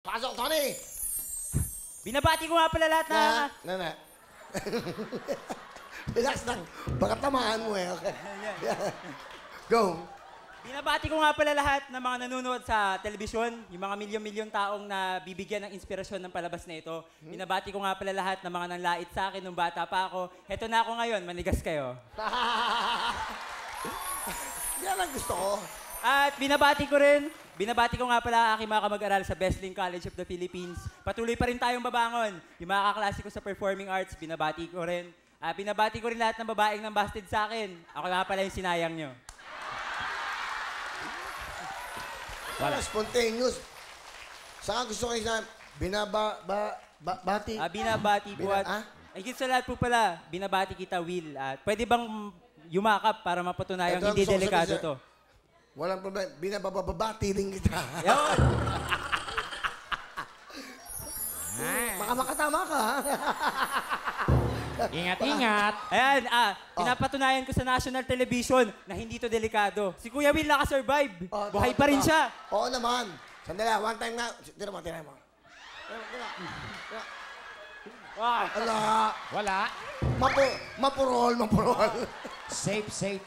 Pasok, Tony! Binabati ko nga pala lahat na... Na. Relax lang. Baka tamaan mo eh. Okay. Go. Binabati ko nga pala lahat ng mga nanonood sa telebisyon, yung mga milyon-milyon taong na bibigyan ng inspirasyon ng palabas na ito. Binabati ko nga pala lahat ng mga nanlait sa akin nung bata pa ako. Heto na ako ngayon, manigas kayo. Yan ang gusto ko. At binabati ko nga pala aking mga kamag-aral sa Besling College of the Philippines. Patuloy pa rin tayong babangon. Yung mga kaklase ko sa performing arts, binabati ko rin. Binabati ko rin lahat ng babaeng nang busted sa akin. Ako na pala yung sinayang nyo. Wala. Spontaneous. Saka gusto ko yung bati. Binabati po at... Higit sa lahat po pala, binabati kita, Will. At pwede bang yumakap para mapatunayang hindi delikado to? Walang problema. Binababati din kita. Yun! Baka makatama ka, ha? Ingat-ingat. Ayan, pinapatunayan ko sa national television na hindi to delikado. Si Kuya Will nakasurvive. Buhay pa rin siya. Oo naman. Sandali, one time nga. Tira mo. Ala. Wala. Mapurol. Safe.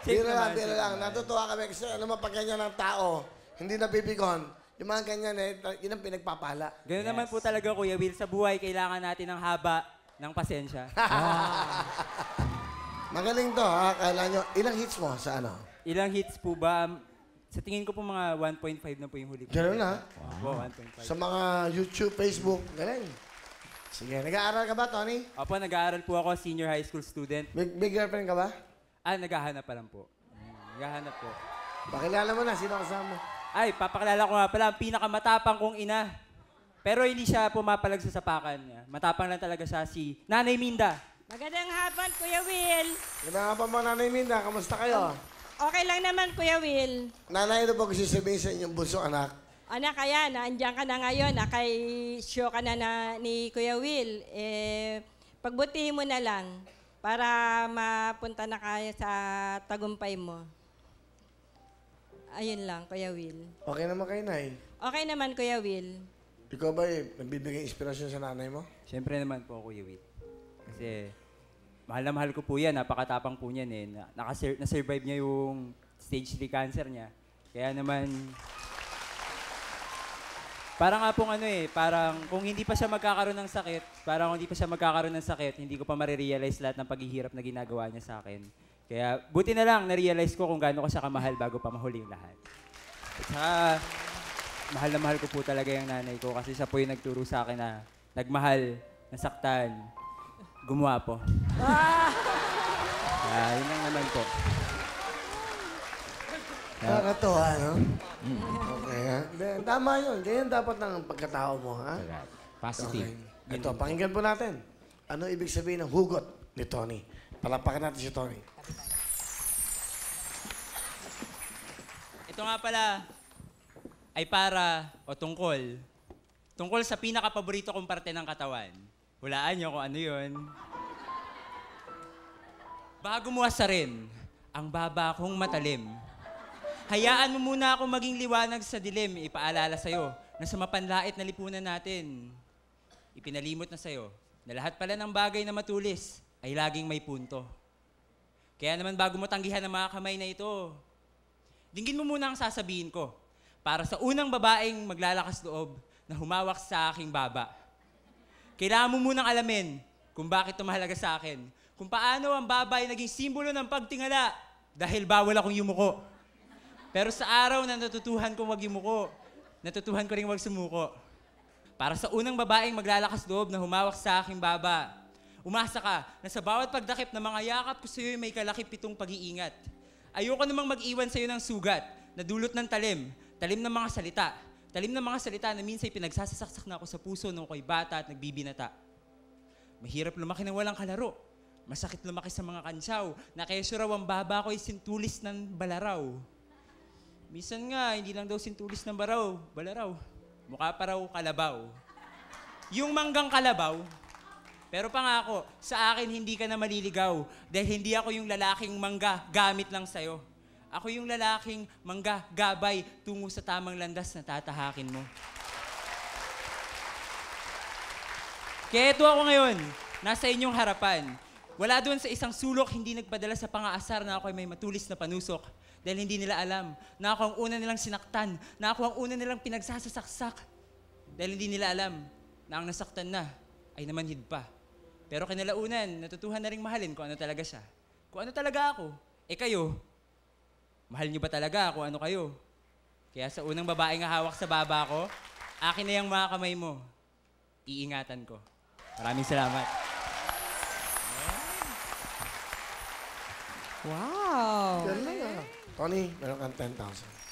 Bira lang. Natutuwa kami kasi ano pag ganyan ng tao, hindi nabibikon. Yung mga ganyan yun ang pinagpapala. Ganun naman po talaga, Kuya Will. Sa buhay, kailangan natin ng haba ng pasensya. Magaling to, ha? Kala nyo, ilang hits mo sa ano? Ilang hits po ba? Sa tingin ko po mga 1.5 na po yung huli ko. Ganun na. Wow, 1.5. Sa mga YouTube, Facebook, galing. Sige, nag-aaral ka ba, Tony? Opo, nag-aaral po ako, senior high school student. May girlfriend ka ba? Naghahanap pa lang po. Naghahanap po. Pakilala mo na, sino kasama mo? Ay, papakilala ko nga pala, ang pinakamatapang kong ina. Pero hindi siya pumapalag sa sapakan niya. Matapang lang talaga siya, si Nanay Minda. Magandang hapon, Kuya Will. Ganda nga pa mo, Nanay Minda. Kamusta kayo? Okay lang naman, Kuya Will. Nanay, ano po gusto sabihin sa inyong bunso anak? Anak, kaya, naandyan ka na ngayon. Kay show ka na ni Kuya Will. Pagbutihin mo na lang para mapunta na kayo sa tagumpay mo. Ayun lang, Kuya Will. Okay naman kayo, Nay. Okay naman, Kuya Will. Ikaw ba nagbibigay inspirasyon sa nanay mo? Siyempre naman po, Kuya Will. Kasi mahal na mahal ko po yan. Napakatapang po niyan eh. Na-survive niya yung stage 3 cancer niya. Kaya naman, parang nga pong parang kung hindi pa siya magkakaroon ng sakit, hindi ko pa marirealize lahat ng paghihirap na ginagawa niya sa akin. Kaya buti na lang na-realize ko kung gaano ko siya kamahal bago pa mahuli yung lahat. At saka, mahal na mahal ko po talaga yung nanay ko kasi siya po yung nagturo sa akin na nagmahal, nasaktan, gumawa po. Yun lang naman po. Nakakatuwa, no? Okay, ha? Tama yun. Ganyan dapat ng pagkatao mo, ha? Positive. Okay. Ito, pakinggan po natin. Ano ibig sabihin ng hugot ni Tony? Palapakan natin si Tony. Ito nga pala ay para o tungkol sa pinaka-paborito kong parte ng katawan. Hulaan niyo kung ano yun. Bago mo asarin ang baba kong matalim, hayaan mo muna akong maging liwanag sa dilim. Ipaalala sa'yo na sa mapanlait na lipunan natin, ipinalimot na sa'yo na lahat pala ng bagay na matulis ay laging may punto. Kaya naman bago mo tanggihan ang mga kamay na ito, dinggin mo muna ang sasabihin ko para sa unang babaeng maglalakas loob na humawak sa aking baba. Kailangan mo munang alamin kung bakit ito mahalaga sa akin, kung paano ang baba ay naging simbolo ng pagtingala dahil bawal akong yumuko. Pero sa araw na natutuhan kong wag yumuko, natutuhan ko rin wag sumuko. Para sa unang babaeng maglalakas loob na humawak sa aking baba, umasa ka na sa bawat pagdakip na mga yakap ko sa iyo ay may kalakip itong pag-iingat. Ayoko namang mag-iwan sa iyo ng sugat na dulot ng talim ng mga salita. Talim ng mga salita na minsan pinagsasasaksak na ako sa puso nung ako'y bata at nagbibinata. Mahirap lumaki ng walang kalaro. Masakit lumaki sa mga kansyaw na kesyo raw ang baba ko ay sintulis ng balaraw. Minsan nga, hindi lang daw sintulis ng balaraw. Mukha pa raw kalabaw. Yung manggang kalabaw, pero pangako, sa akin hindi ka na maliligaw dahil hindi ako yung lalaking mangga gamit lang sa'yo. Ako yung lalaking manggagabay tungo sa tamang landas na tatahakin mo. Kaya ito ako ngayon, nasa inyong harapan. Wala doon sa isang sulok hindi nagpadala sa pangaasar na ako ay may matulis na panusok. Dahil hindi nila alam na ako ang una nilang sinaktan, na ako ang una nilang pinagsasasaksak. Dahil hindi nila alam na ang nasaktan na ay namanhid pa. Pero kinalaunan, natutuhan na rin mahalin kung ano talaga siya. Kung ano talaga ako. Eh kayo, mahal niyo ba talaga kung ano kayo? Kaya sa unang babaeng hawak sa baba ko, akin na yung mga kamay mo. Iingatan ko. Maraming salamat. Wow. Galing ah. Tony, meron kang 10,000.